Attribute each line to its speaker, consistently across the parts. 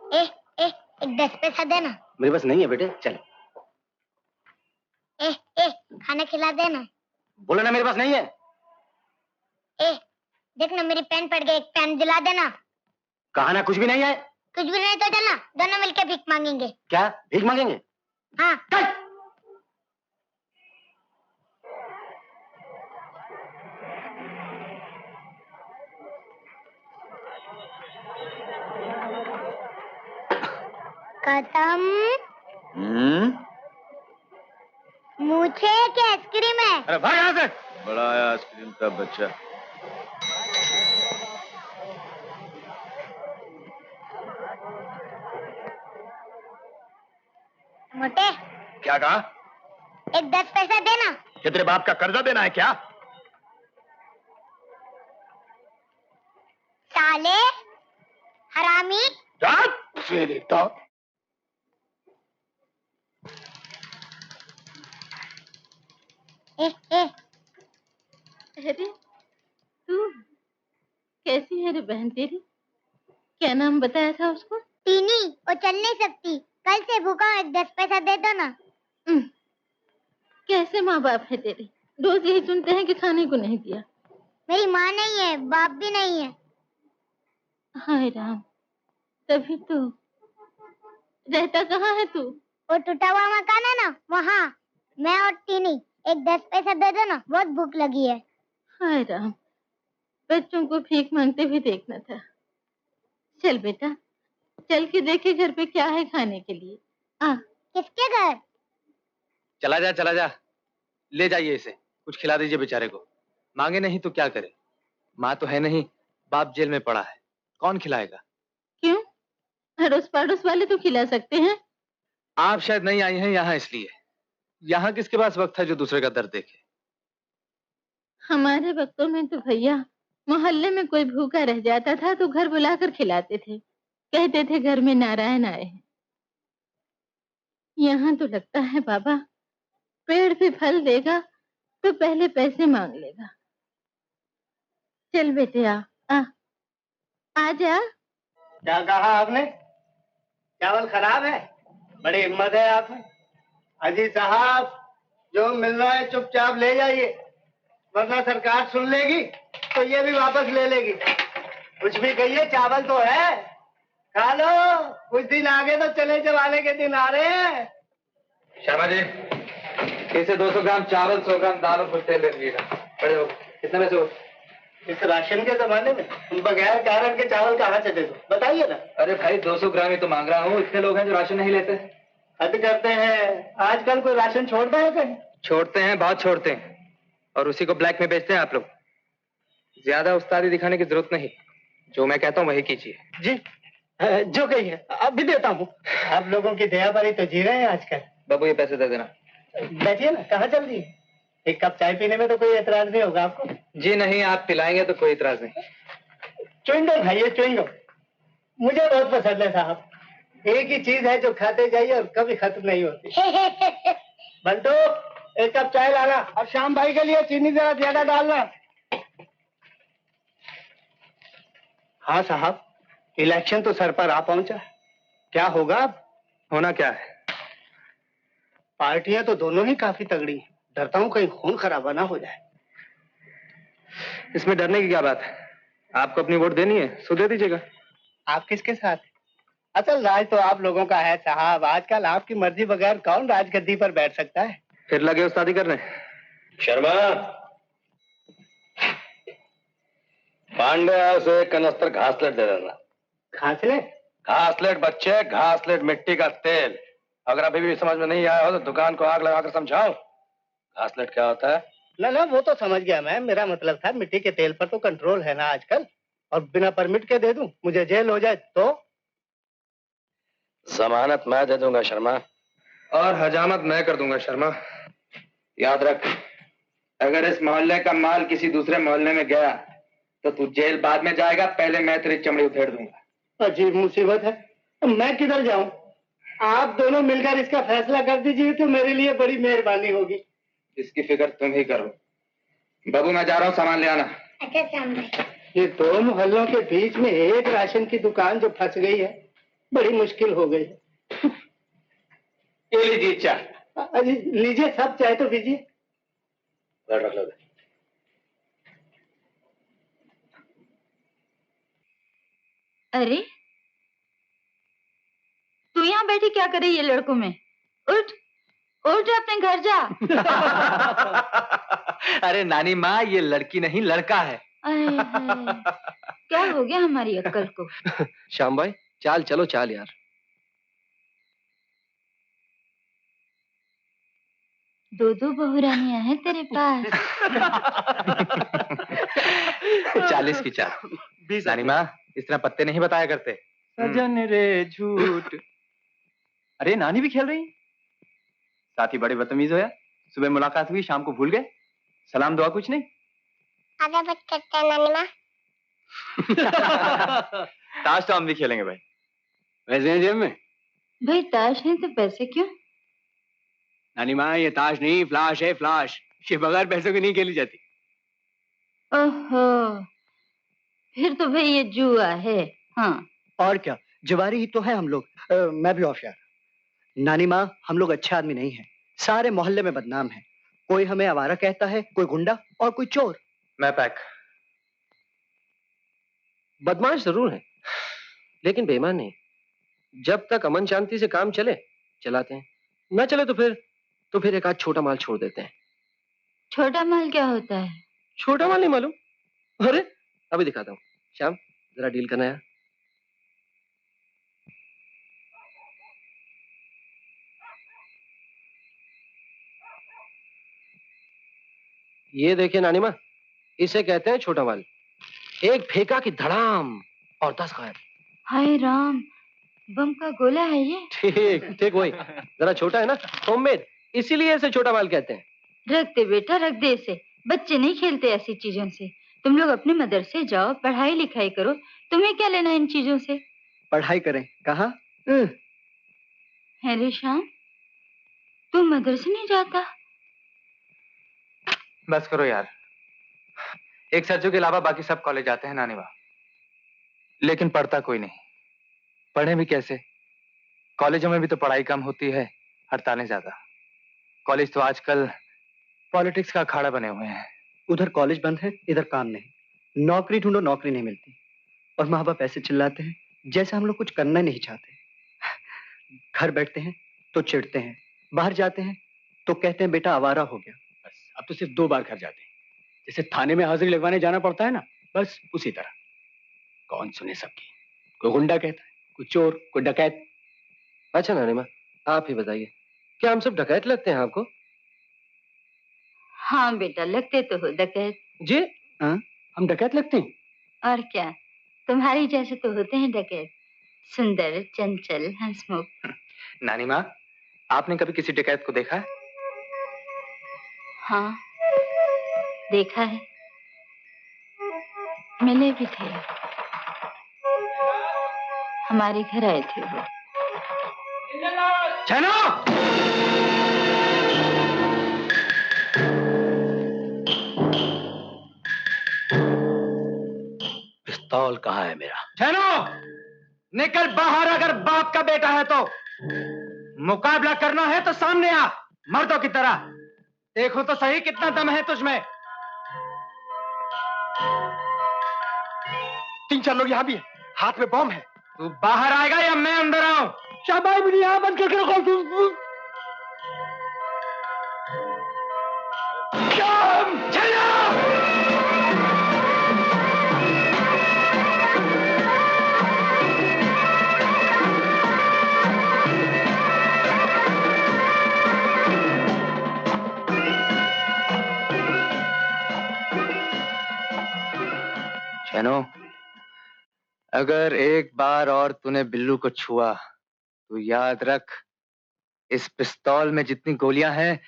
Speaker 1: ए, ए, एक 10 पैसा देना।
Speaker 2: मेरे पास नहीं है बेटे, चल।
Speaker 1: ए, खाना खिला देना।
Speaker 2: बोला ना मेरे पास नहीं है।
Speaker 1: ए, देखना मेरी पेन पड़ गई, एक पेन दिला देना।
Speaker 2: कहा ना कुछ भी नहीं है।
Speaker 1: कुछ भी नहीं तो चलना, दोनों मिलकर भीख मांगेंगे।
Speaker 2: क्या भीख मांगेंगे?
Speaker 1: हाँ।
Speaker 2: चल।
Speaker 1: खत्म। मुझे क्या आइसक्रीम है?
Speaker 2: अरे भाग यहाँ से।
Speaker 3: बड़ा आया आइसक्रीम का बच्चा।
Speaker 1: मोटे।
Speaker 3: क्या कहा?
Speaker 1: एक 10 पैसा देना।
Speaker 3: क्या तेरे बाप का कर्जा देना है क्या?
Speaker 1: साले, हरामी।
Speaker 3: तो
Speaker 4: अरे तू कैसी है रे बहन तेरी? क्या नाम बताया था उसको?
Speaker 1: टीनी, वो चल नहीं सकती, कल से भूखा हूं, एक 10 पैसा दे दो ना।
Speaker 4: कैसे माँ बाप है तेरे, रोज यही सुनते हैं कि खाने को नहीं दिया।
Speaker 1: मेरी माँ नहीं है, बाप भी नहीं है।
Speaker 4: हाय राम, तभी तो। रहता कहाँ है तू?
Speaker 1: वो टूटा हुआ मकान है ना, वहाँ। मैं और टीनी, एक 10 पैसा दे दो ना, बहुत भूख लगी है।
Speaker 4: हाय राम, बच्चों को भीख मांगते भी देखना था। चल बेटा, चल के देखे घर पे क्या है खाने के लिए।
Speaker 1: किसके घर?
Speaker 2: चला जा, ले जाइए इसे, कुछ खिला दीजिए बेचारे को। मांगे नहीं तो क्या करे, माँ तो है नहीं, बाप जेल में पड़ा है, कौन खिलाएगा?
Speaker 4: क्यों, अड़ोस पड़ोस वाले तो खिला सकते हैं।
Speaker 2: आप शायद नहीं आई हैं यहाँ इसलिए। यहाँ किसके पास वक्त है जो दूसरे का दर्द देखे?
Speaker 4: हमारे वक्तों में तो भैया मोहल्ले में कोई भूखा रह जाता था तो घर बुलाकर खिलाते थे, कहते थे घर में नारायण आए हैं। यहाँ तो लगता है बाबा, पेड़ पे फल देगा तो पहले पैसे मांग लेगा। चल बेटे आ जा।
Speaker 5: क्या कहा आपने? चावल खराब है? बड़ी हिम्मत है आप में। अजी साहब, जो मिल रहा है चुपचाप ले जाइए, वरना सरकार सुन लेगी तो ये भी वापस ले लेगी। कुछ भी कहिए, चावल तो है, खा लो। कुछ दिन आगे तो चले जवाले के दिन आ रहे हैं।
Speaker 2: शर्मा जी, इसे 200 ग्राम चावल, 100 ग्राम दाल और कुछ तेल ले लीजिएगा। कितने पैसे हो?
Speaker 5: इस राशन के जमाने में बगैर कारण के चावल कहाँ से दे दो, बताइए ना।
Speaker 2: अरे भाई 200 ग्राम ही तो मांग रहा हूँ, इतने लोग हैं जो राशन नहीं लेते।
Speaker 5: हद करते हैं, आजकल कोई राशन छोड़ता है कहीं?
Speaker 2: छोड़ते हैं, बहुत छोड़ते हैं, और उसी को ब्लैक में बेचते हैं आप लोग। ज्यादा उस्तादी दिखाने की जरूरत नहीं, जो मैं कहता हूँ वही कीजिए।
Speaker 5: जी, जो कही है अब भी देता हूँ। आप लोगों की दया पर ही तो जी रहे हैं आजकल।
Speaker 2: बाबू ये पैसे दे देना।
Speaker 5: बैठिए ना, कहाँ चल रही है? एक कप चाय पीने में तो कोई एतराज नहीं होगा आपको?
Speaker 2: जी नहीं, आप पिलाएंगे तो कोई इतराज नहीं।
Speaker 5: च्युइंगम खाइए, च्युइंगम, मुझे बहुत पसंद है साहब। एक ही चीज है जो खाते जाइए और कभी खत्म नहीं होती। बंटू, एक कप चाय लाना, और श्याम भाई के लिए चीनी जरा ज्यादा डालना। हाँ साहब, इलेक्शन तो सर पर आ पहुंचा, क्या होगा अब?
Speaker 2: होना क्या है?
Speaker 5: पार्टियां तो दोनों ही काफी तगड़ी हैं, डरता हूँ कहीं खून खराबा ना हो जाए।
Speaker 2: इसमें डरने की क्या बात है? आपको अपनी वोट देनी है, सो दे दीजिएगा।
Speaker 5: आप किसके साथ? असल राज तो आप लोगों का है साहब। आजकल आपकी मर्जी बगैर कौन राजगद्दी पर बैठ सकता है?
Speaker 2: फिर लगे उस्तादी करने।
Speaker 3: शर्मा, पांडे से कनस्तर घासलेट दे देना।
Speaker 5: घासलेट?
Speaker 3: घासलेट बच्चे, घासलेट मिट्टी का तेल। अगर अभी भी समझ में नहीं आया हो तो दुकान को आग लगाकर समझाओ। घासलेट क्या होता है?
Speaker 5: ना वो तो समझ गया मैं, मेरा मतलब था मिट्टी के तेल पर तो कंट्रोल है ना आजकल, और बिना परमिट के दे दूं, मुझे जेल हो जाए तो?
Speaker 3: जमानत मैं दे दूंगा शर्मा।
Speaker 2: और हजामत मैं कर दूंगा शर्मा। याद रख, अगर इस मोहल्ले का माल किसी दूसरे मोहल्ले में गया तो तू जेल बाद में जाएगा, पहले मैं तेरी चमड़ी उधेड़ दूंगा।
Speaker 5: अजीब मुसीबत है, मैं किधर जाऊं? आप दोनों मिलकर इसका फैसला कर दीजिए तो मेरे लिए बड़ी मेहरबानी होगी।
Speaker 2: इसकी फिक्र तुम ही करो। बाबू मैं जा रहा हूँ, सामान ले आना।
Speaker 1: अच्छा श्याम भाई।
Speaker 5: ये दो मोहल्लों के बीच में एक राशन की दुकान जो फंस गई है, बड़ी मुश्किल हो गई।
Speaker 2: ये लीजिए चाय।
Speaker 5: अजी लीजिए, सब चाहे तो पीजिए।
Speaker 3: रख लो।
Speaker 4: अरे तू यहाँ बैठी क्या कर रही है लड़कों में? उठ उठ अपने घर जा।
Speaker 2: अरे नानी माँ, ये लड़की नहीं लड़का है।
Speaker 4: अरे क्या हो गया हमारी अक्कल को?
Speaker 3: श्याम भाई चाल चलो चाल यार।
Speaker 4: दो दो बहुरानियां हैं तेरे पास।
Speaker 2: 40 की चाल। नानी माँ, इस तरह पत्ते नहीं बताया करते।
Speaker 6: सजन रे झूठ। अरे नानी भी खेल रही? साथ ही बड़े बदतमीज हो यार। सुबह मुलाकात हुई, शाम को भूल गए। सलाम दुआ कुछ नहीं?
Speaker 1: आधा बच करते हैं नानी माँ।
Speaker 6: ताश तो हम भी खेलेंगे भाई। वैसे हैं जेब में?
Speaker 4: भाई ताश है तो पैसे क्यों?
Speaker 6: नानी माँ ये ताश नहीं, फ्लाश है फ्लाश। ये बगैर पैसों की नहीं खेली जाती।
Speaker 4: ओहो, फिर तो भाई ये जुआ है। हाँ
Speaker 7: और क्या, जवारी ही तो है हम लोग। मैं भी होशियार। नानी माँ, हम लोग अच्छे आदमी नहीं हैं। सारे मोहल्ले में बदनाम हैं। कोई हमें आवारा कहता है, कोई गुंडा और कोई चोर।
Speaker 2: मैं पैक।
Speaker 3: बदमाश जरूर है लेकिन बेईमान नहीं। जब तक अमन शांति से काम चले चलाते हैं, ना चले तो फिर एक आध छोटा माल छोड़ देते हैं।
Speaker 4: छोटा माल क्या होता है?
Speaker 3: छोटा माल नहीं मालूम? अरे अभी दिखाता हूँ। श्याम जरा डील करना यार। ये देखिए नानी माँ, इसे कहते हैं छोटा माल। एक फेंका की धड़ाम और 10 गायब।
Speaker 4: हाय राम, बम का गोला है ये।
Speaker 3: ठीक ठीक वही, जरा छोटा है ना, होममेड, इसीलिए इसे छोटा माल कहते हैं।
Speaker 4: रख दे बेटा, रख दे इसे। बच्चे नहीं खेलते ऐसी चीजों से। तुम लोग अपने मदरसे जाओ, पढ़ाई लिखाई करो। तुम्हें क्या लेना इन चीजों से?
Speaker 7: पढ़ाई करें कहाँ?
Speaker 4: है रे श्याम, तू मदरसे नहीं जाता?
Speaker 2: बस करो यार। एक सरजू के अलावा बाकी सब कॉलेज जाते हैं नानी माँ, लेकिन पढ़ता कोई नहीं। पढ़े भी कैसे? कॉलेजों में भी तो पढ़ाई कम होती है, हड़तालें ज्यादा। कॉलेज तो आजकल पॉलिटिक्स का अखाड़ा बने हुए हैं।
Speaker 7: उधर कॉलेज बंद है, इधर काम नहीं। नौकरी ढूंढो, नौकरी नहीं मिलती। और माँ बाप ऐसे चिल्लाते हैं जैसे हम लोग कुछ करना नहीं चाहते। घर बैठते हैं तो चिढ़ते हैं, बाहर जाते हैं तो कहते हैं बेटा आवारा हो गया।
Speaker 6: बस अब तो सिर्फ 2 बार घर जाते हैं। जैसे थाने में हाजिरी लगवाने जाना पड़ता है ना, बस उसी तरह। कौन सुने सबकी। कोई गुंडा कहता है, कोई चोर, कोई डकैत।
Speaker 3: अच्छा नानी माँ, आप ही बताइए, क्या हम सब डकैत लगते हैं आपको?
Speaker 4: हाँ बेटा, लगते तो हो डकैत।
Speaker 6: जी हम डकैत लगते हैं?
Speaker 4: और क्या, तुम्हारी जैसे तो होते हैं डकैत। सुंदर, चंचल, हंसमुख।
Speaker 2: नानी माँ, आपने कभी किसी डकैत को देखा है?
Speaker 4: हाँ देखा है, मिले भी थे। हमारे घर आए थे वो।
Speaker 6: छेना! पिस्तौल कहाँ है मेरा?
Speaker 2: छेनो, निकल बाहर। अगर बाप का बेटा है तो मुकाबला करना है तो सामने आ, मर्दों की तरह। देखो तो सही कितना दम है तुझमें।
Speaker 3: 3-4 लोग यहाँ भी हैं, हाथ में बम है।
Speaker 2: तू बाहर आएगा या मैं अंदर आऊं?
Speaker 3: शाबाश, मुझे यहाँ बंद करके रखो।
Speaker 2: छेनो, अगर एक बार और तूने बिल्लू को छुआ तो याद रख, इस पिस्तौल में जितनी गोलियां हैं,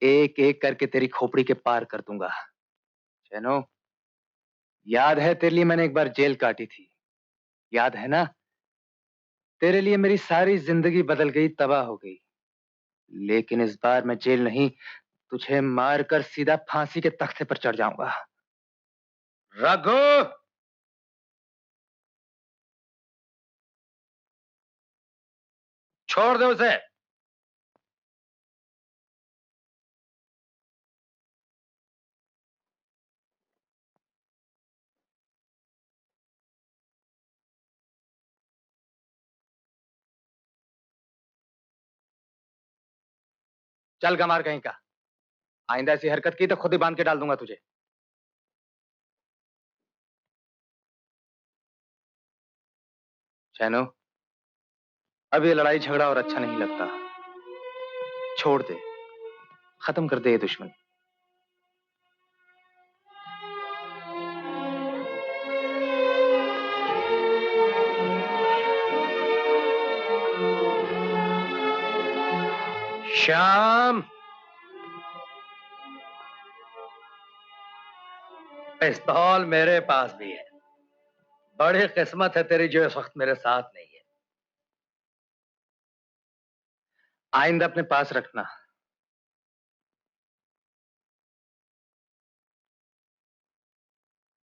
Speaker 2: एक एक करके तेरी खोपड़ी के पार कर दूंगा। छेनो, याद है तेरे लिए मैंने एक बार जेल काटी थी? याद है ना? तेरे लिए मेरी सारी जिंदगी बदल गई, तबाह हो गई। लेकिन इस बार मैं जेल नहीं, तुझे मारकर सीधा फांसी के तख्ते पर चढ़ जाऊंगा। रघु! छोड़ दो उसे। चल गमार कहीं का, आइंदा ऐसी हरकत की तो खुद ही बांध के डाल दूंगा तुझे। शैनो, अब ये लड़ाई झगड़ा और अच्छा नहीं लगता। छोड़ दे, खत्म कर दे ये दुश्मनी। श्याम, पिस्तौल मेरे पास भी है। बड़ी किस्मत है तेरी जो इस वक्त मेरे साथ नहीं है। आइंदा अपने पास रखना।